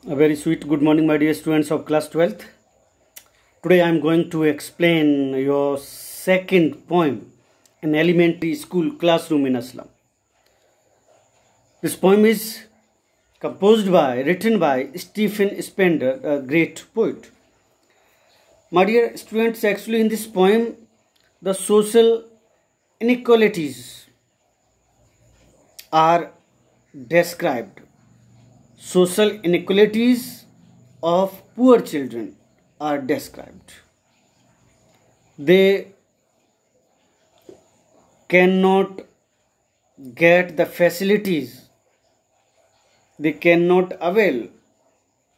A very sweet good morning, my dear students of class 12th. Today I am going to explain your second poem, An Elementary School Classroom in a Slum. This poem is written by Stephen Spender, a great poet. My dear students, actually in this poem, the social inequalities are described. Social inequalities of poor children are described. They cannot get the facilities, they cannot avail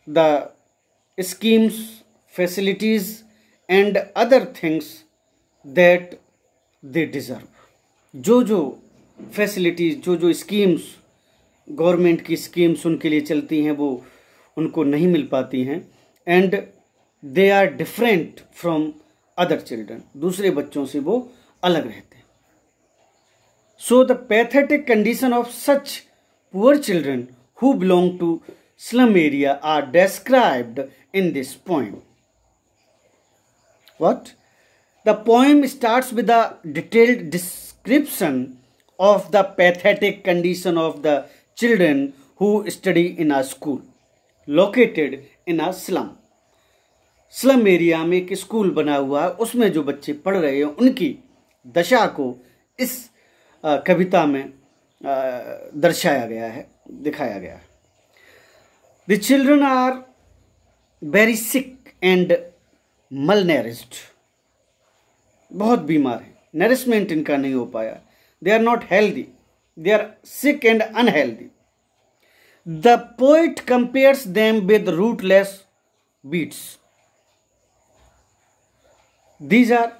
the schemes, facilities and other things that they deserve. जो facilities, जो schemes, government की schemes उनके लिए चलती हैं वो उनको नहीं मिल पाती हैं and they are different from other children, दूसरे बच्चों से वो अलग रहते हैं. So the pathetic condition of such poor children who belong to slum area are described in this poem. What? The poem starts with a detailed description of the pathetic condition of the children who study in a school located in a slum. Slum area में एक school बना हुआ है, उसमें जो बच्चे पढ़ रहे हैं उनकी दशा को इस कविता में दर्शाया गया है, दिखाया गया है. The children are very sick and malnourished. बहुत बीमार हैं, नरिशमेंट इनका नहीं हो पाया. They are not healthy. They are sick and unhealthy. The poet compares them with rootless weeds. These are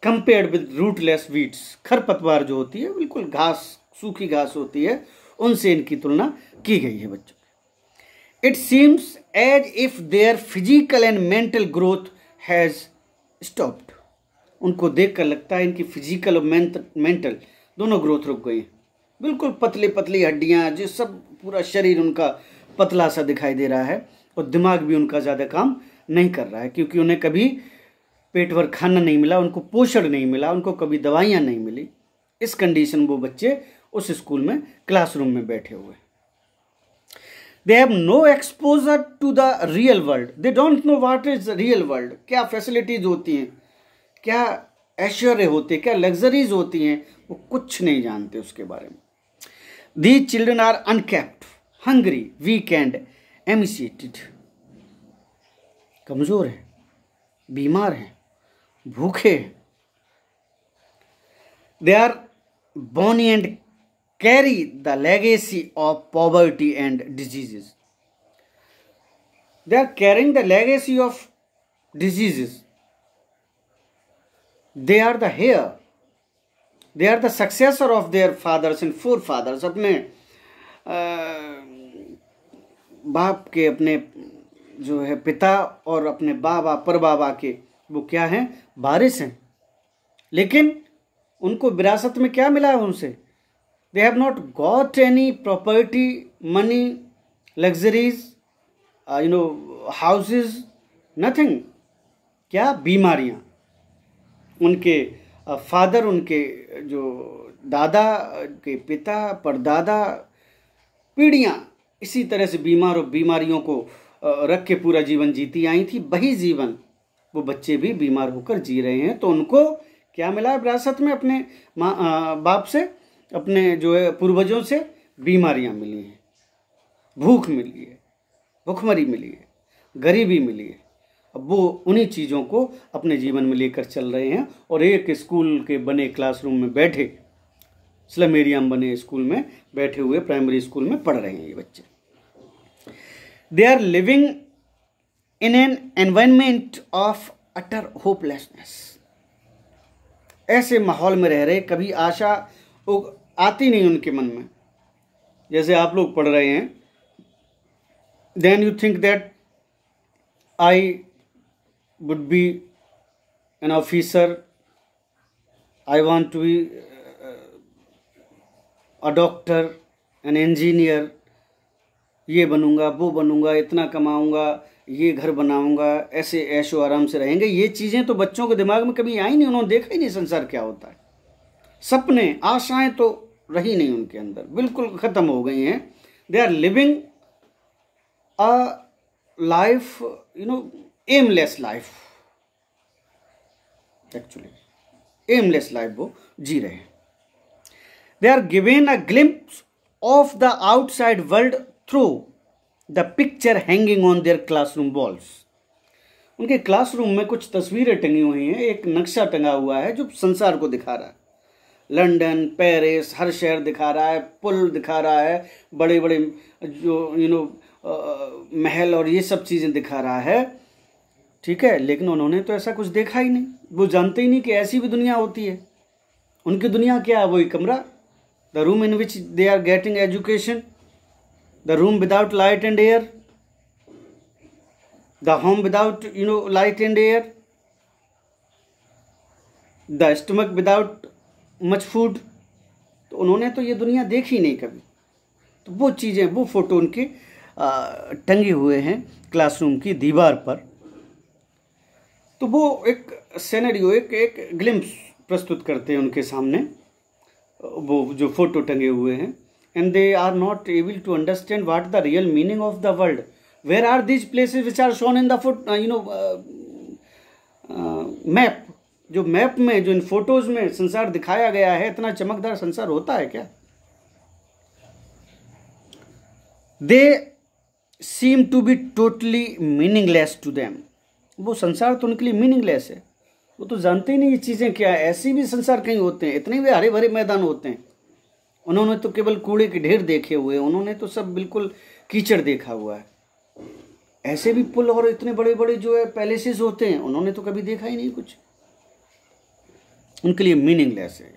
compared with rootless weeds. खरपतवार जो होती है, बिल्कुल घास, सूखी घास होती है, उनसे इनकी तुलना की गई है बच्चों. It seems as if their physical and mental growth has stopped. उनको देखकर लगता है इनकी फिजिकल और मेंटल दोनों ग्रोथ रुक गई. बिल्कुल पतली पतली हड्डियां, जो सब पूरा शरीर उनका पतला सा दिखाई दे रहा है और दिमाग भी उनका ज़्यादा काम नहीं कर रहा है क्योंकि उन्हें कभी पेट भर खाना नहीं मिला, उनको पोषण नहीं मिला, उनको कभी दवाइयाँ नहीं मिली. इस कंडीशन वो बच्चे उस स्कूल में क्लासरूम में बैठे हुए. They have no exposure to the real world. They don't know what is real world. क्या फैसिलिटीज होती हैं, क्या ऐश्वर्य होते, क्या लग्जरीज होती हैं, वो कुछ नहीं जानते उसके बारे में. These children are unkempt, hungry, weak and emaciated. कमजोर हैं, बीमार हैं, भूखे हैं. They are born and carry the legacy of poverty and diseases. They are carrying the legacy of diseases. They are the heir. They are the successor of their fathers and forefathers. अपने बाप के, अपने जो है पिता और अपने बाबा परबाबा के वो क्या हैं, वारिस हैं. लेकिन उनको विरासत में क्या मिला है उनसे? They have not got any property, money, luxuries, houses, nothing. क्या? बीमारियाँ. उनके फादर, उनके जो दादा के पिता, परदादा, पीढ़ियाँ इसी तरह से बीमार और बीमारियों को रख के पूरा जीवन जीती आई थी. वही जीवन वो बच्चे भी बीमार होकर जी रहे हैं. तो उनको क्या मिला विरासत में? अपने बाप से, अपने जो है पूर्वजों से बीमारियाँ मिली हैं, भूख मिली है, भुखमरी मिली है, गरीबी मिली है. अब वो उन्हीं चीज़ों को अपने जीवन में लेकर चल रहे हैं और एक स्कूल के बने क्लासरूम में बैठे, स्लम एरिया में बने स्कूल में बैठे हुए प्राइमरी स्कूल में पढ़ रहे हैं ये बच्चे. They are living in an environment of utter hopelessness. ऐसे माहौल में रह रहे, कभी आशा आती नहीं उनके मन में. जैसे आप लोग पढ़ रहे हैं, then you think that I would be an officer, I want to be a doctor, an engineer, ये बनूंगा, वो बनूंगा, इतना कमाऊंगा, ये घर बनाऊंगा, ऐसे ऐशो आराम से रहेंगे। ये चीज़ें तो बच्चों के दिमाग में कभी आई नहीं, उन्होंने देखा ही नहीं संसार क्या होता है। सपने, आशाएं तो रही नहीं उनके अंदर, बिल्कुल ख़त्म हो गई हैं। They are living a life, aimless life, actually aimless life वो जी रहे हैं। They are given a glimpse of the outside world through the picture hanging on their classroom walls. उनके क्लासरूम में कुछ तस्वीरें टंगी हुई हैं, एक नक्शा टंगा हुआ है जो संसार को दिखा रहा है। लंदन, पेरिस, हर शहर दिखा रहा है, पुल दिखा रहा है, बड़े बड़े जो महल और ये सब चीज़ें दिखा रहा है, ठीक है। लेकिन उन्होंने तो ऐसा कुछ देखा ही नहीं, वो जानते ही नहीं कि ऐसी भी दुनिया होती है। उनकी दुनिया क्या है? वही कमरा, the room in which they are getting education, the room without light and air, the home without light and air, the stomach without much food. तो उन्होंने तो ये दुनिया देखी नहीं कभी। तो वो चीज़ें, वो फोटो उनके टंगे हुए हैं क्लासरूम की दीवार पर। तो वो एक सिनेरियो, एक ग्लिम्स प्रस्तुत करते हैं उनके सामने, वो जो फोटो टंगे हुए हैं। And they are not able to understand what the real meaning of the world, where are these places which are shown in the map. जो मैप में, जो इन फोटोज में संसार दिखाया गया है, इतना चमकदार संसार होता है क्या? They seem to be totally meaningless to them. वो संसार तो उनके लिए मीनिंगलेस है, वो तो जानते ही नहीं ये चीज़ें क्या है। ऐसी भी संसार कहीं होते हैं, इतने भी हरे भरे मैदान होते हैं। उन्होंने तो केवल कूड़े के ढेर देखे हुए हैं, उन्होंने तो सब बिल्कुल कीचड़ देखा हुआ है। ऐसे भी पुल और इतने बड़े बड़े जो है पैलेसेस होते हैं, उन्होंने तो कभी देखा ही नहीं कुछ। उनके लिए मीनिंगलेस है।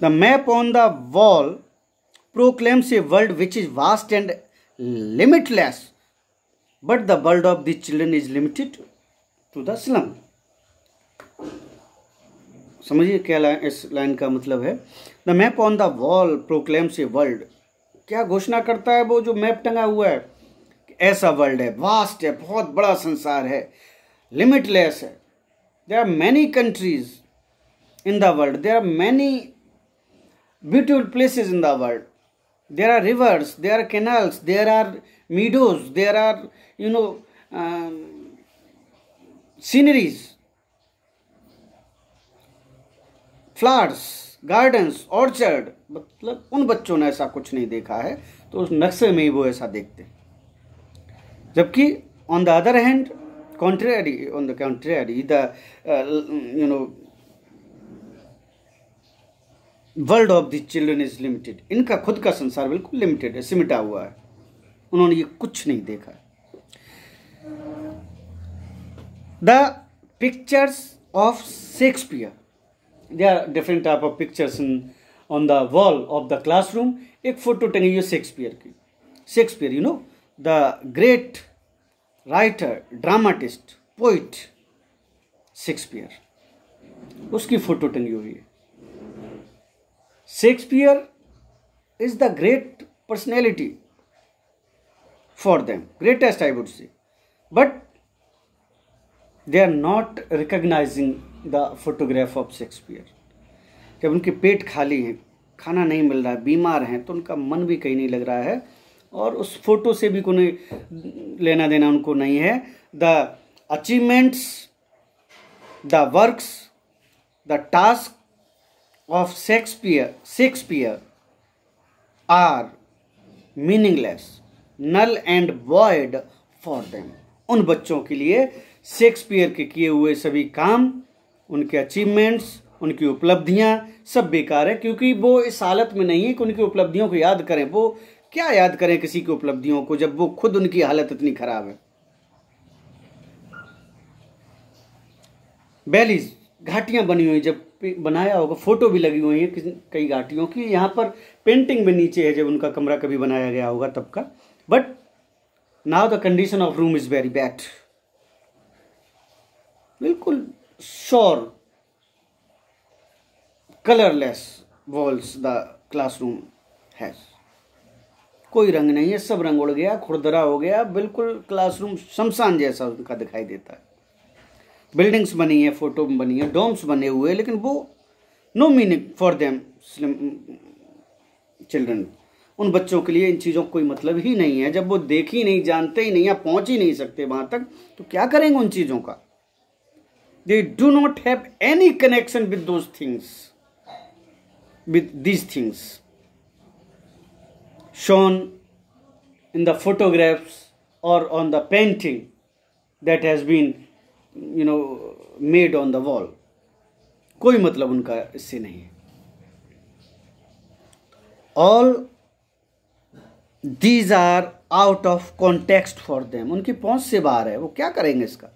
The map on the wall proclaims a world which is vast and limitless, but the world of the children is limited to the slum. समझिए क्या इस लाइन का मतलब है। The map on the wall proclaims a world, क्या घोषणा करता है वो जो मैप टंगा हुआ है? ऐसा वर्ल्ड है, वास्ट है, बहुत बड़ा संसार है, लिमिटलेस है। There are many countries in the world, there are many beautiful places in the world, there are rivers, there are canals, there are meadows, there are sceneries, flowers, gardens, orchard। मतलब उन बच्चों ने ऐसा कुछ नहीं देखा है, तो उस नक्शे में ही वो ऐसा देखते। जबकि on the other hand, on the contrary, the world of the children is limited. इनका खुद का संसार बिल्कुल लिमिटेड है, सिमटा हुआ है, उन्होंने ये कुछ नहीं देखा। The pictures of Shakespeare, they are different type of pictures on the wall of the classroom. एक फोटो टंगी है शेक्सपियर की। Shakespeare, the great writer, dramatist, poet Shakespeare, उसकी फोटो टंगी हुई है। Shakespeare is the great personality for them, greatest I would say, but they are not recognizing the photograph of Shakespeare. जब उनके पेट खाली हैं, खाना नहीं मिल रहा है, बीमार हैं, तो उनका मन भी कहीं नहीं लग रहा है, और उस फोटो से भी कोई लेना देना उनको नहीं है। The achievements, the works, the task of Shakespeare are meaningless, null and void for them. उन बच्चों के लिए शेक्सपियर के किए हुए सभी काम, उनके अचीवमेंट्स, उनकी उपलब्धियां सब बेकार है, क्योंकि वो इस हालत में नहीं है कि उनकी उपलब्धियों को याद करें। वो क्या याद करें किसी की उपलब्धियों को, जब वो खुद उनकी हालत इतनी खराब है। वैलीज, घाटियां बनी हुई, जब बनाया होगा, फोटो भी लगी हुई है कई घाटियों की, यहाँ पर पेंटिंग भी नीचे है, जब उनका कमरा कभी बनाया गया होगा तब का। But now the condition of room is very bad, बिल्कुल sure colourless walls the classroom has. कोई रंग नहीं है, सब रंग उड़ गया, खुरदरा हो गया, बिल्कुल क्लासरूम शमशान जैसा उनका दिखाई देता है। बिल्डिंग्स बनी है, फोटो बनी है, डोम्स बने हुए हैं, लेकिन वो no meaning for them children. उन बच्चों के लिए इन चीज़ों का कोई मतलब ही नहीं है। जब वो देख ही नहीं, जानते ही नहीं या पहुंच ही नहीं सकते वहां तक, तो क्या करेंगे उन चीज़ों का? They do not have any connection with those things, with these things shown in the photographs or on the painting that has been made on the wall. कोई मतलब उनका इससे नहीं है। All these are out of context for them. उनकी पहुंच से बाहर है, वो क्या करेंगे इसका?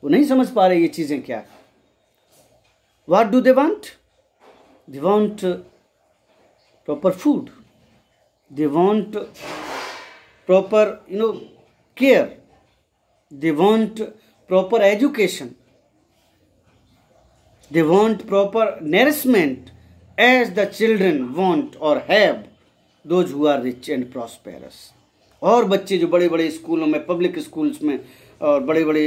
वो नहीं समझ पा रहे ये चीजें क्या है। What do they want? They want proper food. They want proper care. They want proper education. They want proper nourishment as the children want or have those who are rich and prosperous. और बच्चे जो बड़े बड़े स्कूलों में, public schools में और बड़े बड़े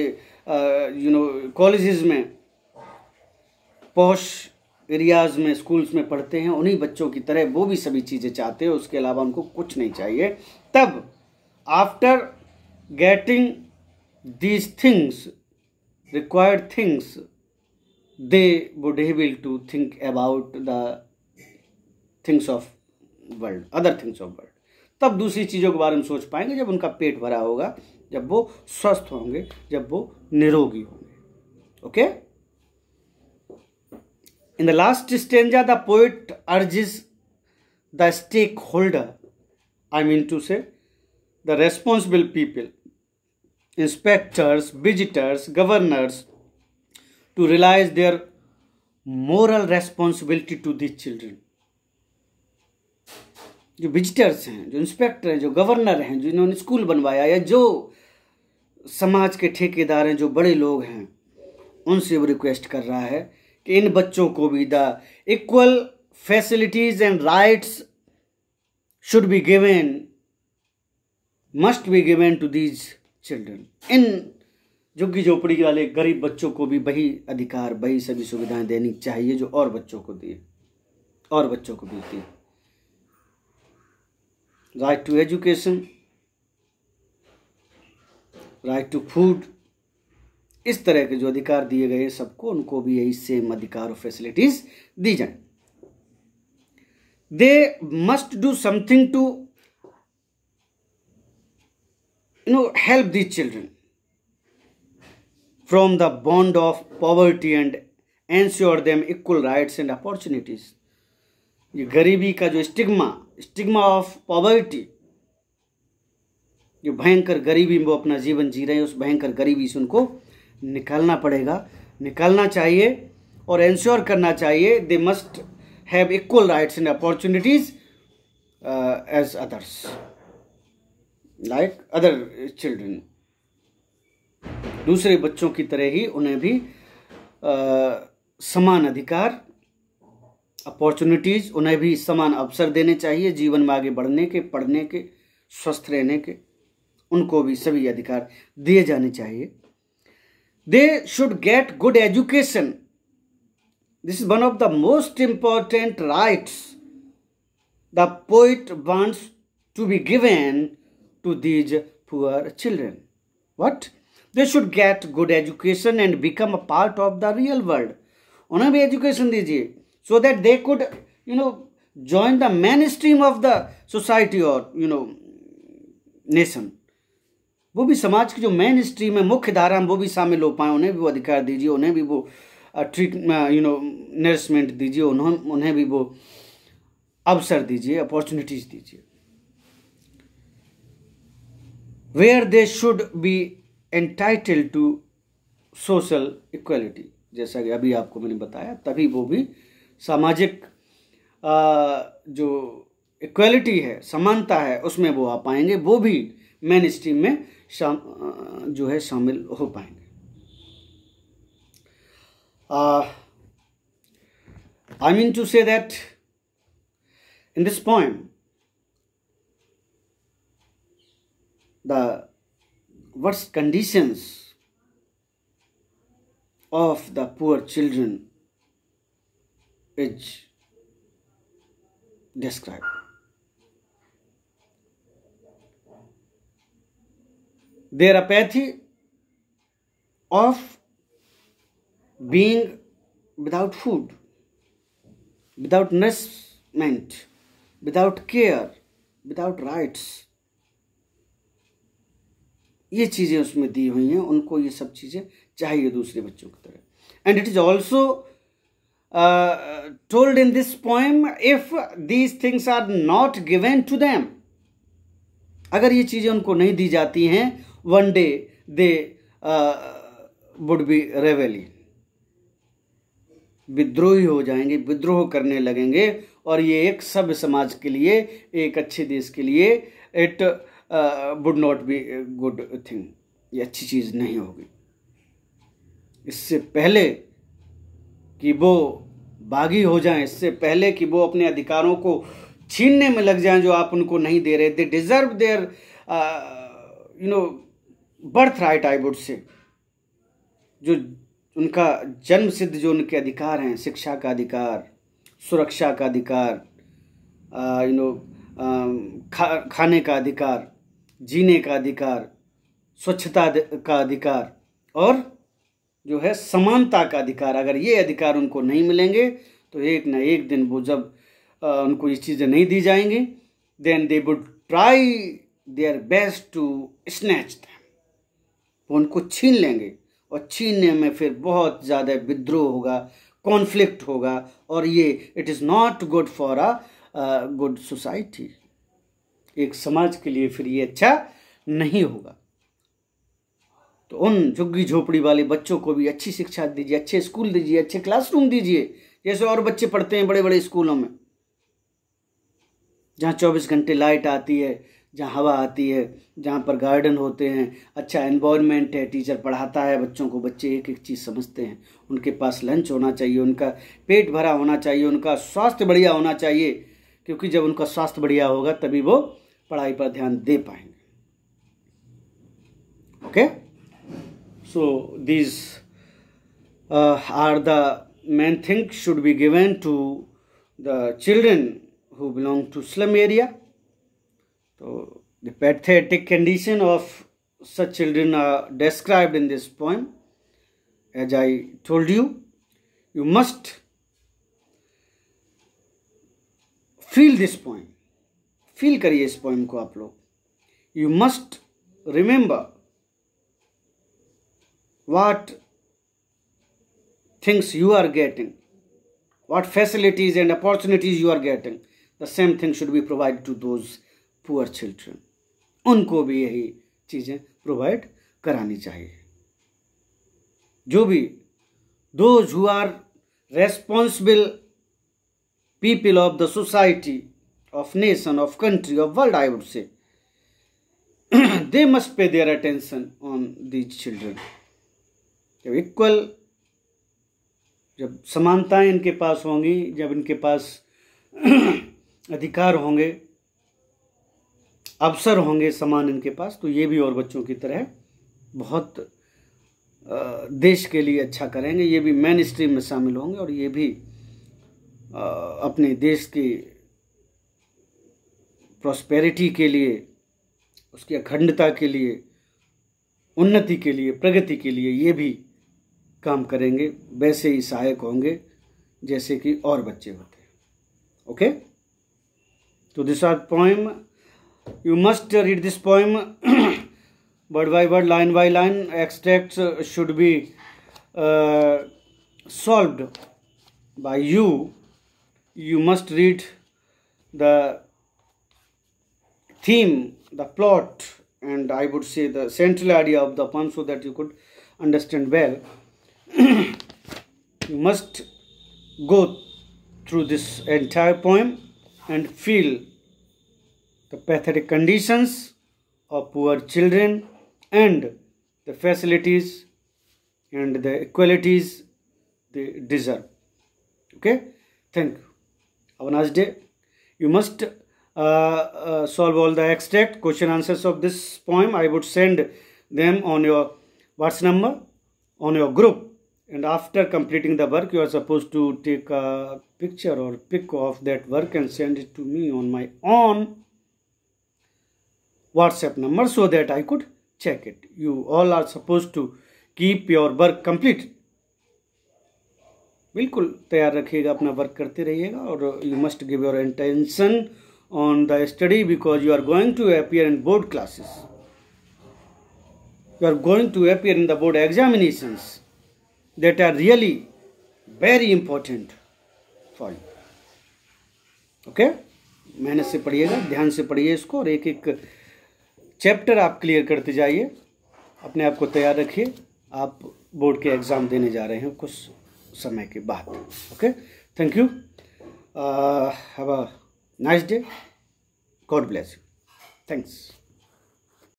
कॉलेजेस में, पॉश एरियाज में, स्कूल्स में पढ़ते हैं, उन्हीं बच्चों की तरह वो भी सभी चीज़ें चाहते हैं, उसके अलावा उनको कुछ नहीं चाहिए। तब after getting these things, required things, they would able to think about the things of world, other things of world. तब दूसरी चीज़ों के बारे में सोच पाएंगे जब उनका पेट भरा होगा, जब वो स्वस्थ होंगे, जब वो निरोगी होंगे। Okay? In the last stanza, the poet urges the stakeholder, I mean to say, the responsible people, inspectors, visitors, governors, to realize their moral responsibility to these children. जो विजिटर्स हैं, जो इंस्पेक्टर हैं, जो गवर्नर हैं, जिन्होंने school बनवाया, या जो समाज के ठेकेदार हैं, जो बड़े लोग हैं, उनसे वो रिक्वेस्ट कर रहा है कि इन बच्चों को भी the equal facilities and rights should be given, must be given to these children. इन झुग्गी झोपड़ी वाले गरीब बच्चों को भी वही अधिकार, वही सभी सुविधाएं देनी चाहिए जो और बच्चों को दिए, और बच्चों को मिलती है। Right to education, right to food, इस तरह के जो अधिकार दिए गए सबको, उनको भी यही सेम अधिकार और फैसिलिटीज दी जाए। They must do something to help these children from the bond of poverty and ensure them equal rights and opportunities. ये गरीबी का जो स्टिग्मा ऑफ पॉवर्टी, जो भयंकर गरीबी में वो अपना जीवन जी रहे हैं, उस भयंकर गरीबी से उनको निकालना पड़ेगा, निकालना चाहिए और एंश्योर करना चाहिए। They must have equal rights and opportunities as others, like other children. दूसरे बच्चों की तरह ही उन्हें भी समान अधिकार, अपॉर्चुनिटीज, उन्हें भी समान अवसर देने चाहिए जीवन में आगे बढ़ने के, पढ़ने के, स्वस्थ रहने के। उनको भी सभी अधिकार दिए जाने चाहिए। They should get good education. This is one of the most important rights the poet wants to be given to these poor children. What? They should get good education and become a part of the real world. उन्हें भी education दीजिए, so that they could, join the mainstream of the society or, nation. वो भी समाज की जो main stream है, मुख्य धारा में वो भी शामिल हो पाए, उन्हें भी वो अधिकार दीजिए, उन्हें भी वो नरिशमेंट दीजिए, उन्हें भी वो अवसर दीजिए, अपॉर्चुनिटीज दीजिए। Where they should be entitled to social equality, जैसा कि अभी आपको मैंने बताया, तभी वो भी सामाजिक जो इक्वलिटी है, समानता है, उसमें वो आ पाएंगे, वो भी मेन स्ट्रीम में जो है शामिल हो पाएंगे। I mean to say that in this poem the worst conditions of the poor children is described. Their apathy of being without food, without nourishment, without care, without rights, ये चीज़ें उसमें दी हुई हैं. उनको ये सब चीज़ें चाहिए दूसरे बच्चों की तरह. And it is also told in this poem, if these things are not given to them, अगर ये चीज़ें उनको नहीं दी जाती हैं, one day they would be rebelling, विद्रोही हो जाएंगे, विद्रोह करने लगेंगे. और ये एक सभ्य समाज के लिए, एक अच्छे देश के लिए it would not be good thing. ये अच्छी चीज़ नहीं होगी. इससे पहले कि वो बागी हो जाएं, इससे पहले कि वो अपने अधिकारों को छीनने में लग जाएं जो आप उनको नहीं दे रहे. They deserve there birth right, I would say. जो उनका जन्म सिद्ध जो उनके अधिकार हैं, शिक्षा का अधिकार, सुरक्षा का अधिकार, खाने का अधिकार, जीने का अधिकार, स्वच्छता का अधिकार और जो है समानता का अधिकार, अगर ये अधिकार उनको नहीं मिलेंगे तो एक न एक दिन वो जब उनको ये चीज़ें नहीं दी जाएंगी, then they would try their best to snatch them. वो उनको छीन लेंगे और छीनने में फिर बहुत ज़्यादा विद्रोह होगा, कॉन्फ्लिक्ट होगा. और ये it is not good for a good society. एक समाज के लिए फिर ये अच्छा नहीं होगा. तो उन झुग्गी झोपड़ी वाले बच्चों को भी अच्छी शिक्षा दीजिए, अच्छे स्कूल दीजिए, अच्छे क्लासरूम दीजिए, जैसे और बच्चे पढ़ते हैं बड़े बड़े स्कूलों में, जहाँ 24 घंटे लाइट आती है, जहाँ हवा आती है, जहाँ पर गार्डन होते हैं, अच्छा एनवायरनमेंट है, टीचर पढ़ाता है बच्चों को, बच्चे एक एक चीज़ समझते हैं, उनके पास लंच होना चाहिए, उनका पेट भरा होना चाहिए, उनका स्वास्थ्य बढ़िया होना चाहिए. क्योंकि जब उनका स्वास्थ्य बढ़िया होगा तभी वो पढ़ाई पर ध्यान दे पाएंगे. Okay, so these are the main things should be given to the children who belong to slum area. So the pathetic condition of such children are described in this poem. As I told you, you must feel this poem. Feel करिए इस poem को आप लोग. You must remember what things you are getting, what facilities and opportunities you are getting. The same thing should be provided to those poor children. उनको भी यही चीज़ें provide करानी चाहिए. जो भी those who are responsible people of the society, of nation, of country, of world, I would say, they must pay their attention on these children. जब equal, जब समानताएं इनके पास होंगी, जब इनके पास अधिकार होंगे, अवसर होंगे समान इनके पास, तो ये भी और बच्चों की तरह बहुत देश के लिए अच्छा करेंगे. ये भी मेन स्ट्रीम में शामिल होंगे और ये भी अपने देश की प्रॉस्पेरिटी के लिए, उसकी अखंडता के लिए, उन्नति के लिए, प्रगति के लिए ये भी काम करेंगे. वैसे ही सहायक होंगे जैसे कि और बच्चे होते हैं. ओके, तो this are poem. You must read this poem word by word, line by line. Extracts should be solved by you. You must read the theme, the plot, and I would say the central idea of the poem so that you could understand well. You must go through this entire poem and feel the pathetic conditions of poor children and the facilities and the equalities they deserve. Okay, thank you. Have a nice day. You must solve all the extract question answers of this poem. I would send them on your WhatsApp number on your group, and after completing the work you are supposed to take a picture or pic of that work and send it to me on my own WhatsApp number so that I could check it. You all are supposed to keep your work complete. बिल्कुल तैयार रखिएगा, अपना work करते रहिएगा, और you must give your attention on the study because you are going to appear in board classes. You are going to appear in the board examinations that are really very important for you. Okay? मेहनत से पढ़िएगा, ध्यान से पढ़िए इसको, और एक एक चैप्टर आप क्लियर करते जाइए, अपने आप को तैयार रखिए. आप बोर्ड के एग्ज़ाम देने जा रहे हैं कुछ समय के बाद. Okay, thank you. Have a nice day. God bless you. Thanks.